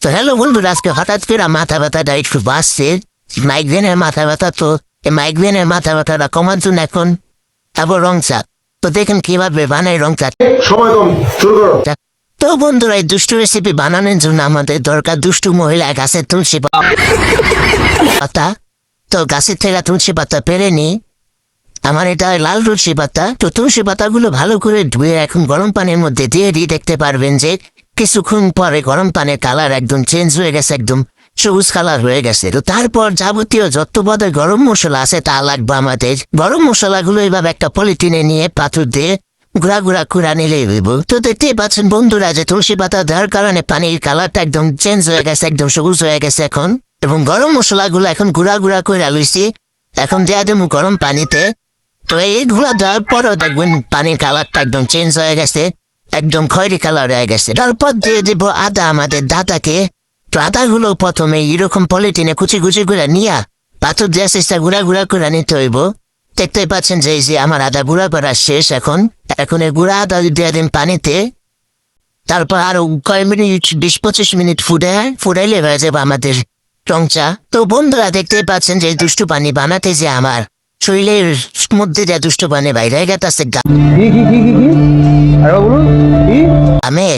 তো হ্যালো বন্ধুরা, আজকে হঠাৎ করে মাথা ব্যথাটা একটু বাড়ছে। মাইগ্রেনের মাথা ব্যথা, তো এই মাইগ্রেনের মাথা ব্যথাটা কমার জন্য এখন আবার রং চা। তো দেখেন কিভাবে বানাই রং চা। সময় কম, শুরু করো। তো বন্ধুরা, এই দুষ্টু রেসিপি বানানোর জন্য আমাদের দরকার দুষ্টু মহিলা গাছের তুলসী পাতা। তো গাছের থেকে তুলসী পাতা পেরে নি। আমার এটা লাল তুলসী পাতা। তো তুলসী পাতাগুলো ভালো করে ধুয়ে এখন গরম পানির মধ্যে দিয়ে দেখতে পারবেন যে কিছুক্ষণ পরে গরম পানির কালার একদম চেঞ্জ হয়ে গেছে, একদম সবুজ কালার হয়ে গেছে। তো তারপর যাবতীয় যত পদের গরম মশলা আছে তা লাগবে আমাদের। গরম মশলাগুলো এইভাবে একটা পলিথিনে নিয়ে পাথর দিয়ে গুড়া গুড়া কুড়া নিলেই হইব। তো দেখতেই পাচ্ছেন বন্ধুরা যে তুলসী পাতা দেওয়ার কারণে পানির কালারটা একদম চেঞ্জ হয়ে গেছে, একদম সবুজ হয়ে গেছে এখন। এবং গরম মশলাগুলো এখন গুড়া গুড়া করে লইছি, এখন দেওয়া দেবো গরম পানিতে। তো এইগুলো দেওয়ার পরও দেখবেন পানির কালারটা একদম চেঞ্জ হয়ে গেছে, একদম খয়েরি কালার হয়ে গেছে। তারপর দিয়ে দেব আদা, আমাদের দাদাকে। তো আদাগুলো প্রথমে এরকম পলিথিনে কুচি কুচি করে নিয়ে পাথর দিয়ে চেষ্টা গুড়া গুড়া করে নিতে হইব। দেখতেই পাচ্ছেন যে এই যে আমার আদা গুঁড়া করা শেষ। এখন এই গুঁড়া আদা দিয়ে দিন পানিতে। তারপর আরো কয়েক মিনিট 20-25 মিনিট ফুটাইলে হয়ে যাবে আমাদের রং চা। তো বন্ধুরা দেখতেই পাচ্ছেন যে দুষ্টু পানি বানাতে যে আমার শরীরের মধ্যে যে দুষ্টু পানি বাইরে গেছে, আমি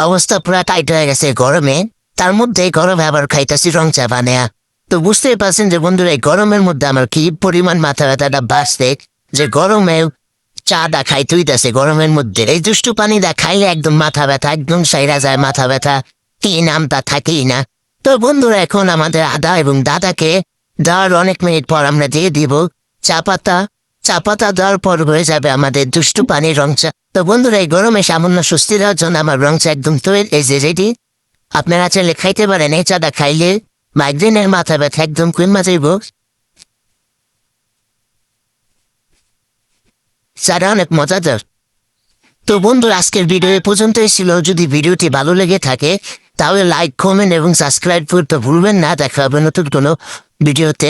অবস্থা পুরা টাইট হয়ে গেছে গরমে। তার মধ্যে গরমে আবার খাইতেছি রং চা বানায়া। তো বুঝতেই পারছেন যে বন্ধুরা, এই গরমের মধ্যে আমার কি পরিমাণ মাথা ব্যথাটা বাঁচতে, যে গরমে চাটা খাইতে হইতেছে গরমের মধ্যে। এই দুষ্টু পানিটা খাইলে একদম মাথা ব্যথা একদম সাইরা যায়, মাথা ব্যথা কি নামটা থাকেই না। তো বন্ধুরা, এখন আমাদের আদা এবং দাদাকে দেওয়ার অনেক মিনিট পর আমরা দিয়ে দিব চা পাতা দেওয়ার পর হয়ে যাবে আমাদের দুষ্টু পানির রং চা। তো বন্ধুরা, এই গরমে সামান্য স্বস্তি দেওয়ার জন্য আমার রং চা একদম তৈরি, এই যে রেডি। আপনারা চাইলে খাইতে পারেন। এই চাটা খাইলে মাইগ্রেনের মাথা ব্যথা একদম কমে যাইব। চাটা অনেক মজাদার। তো বন্ধুরা, আজকের ভিডিও পর্যন্তই ছিল। যদি ভিডিওটি ভালো লেগে থাকে তাহলে লাইক, কমেন্ট এবং সাবস্ক্রাইব করতে ভুলবেন না। দেখা হবে নতুন কোনো ভিডিওতে।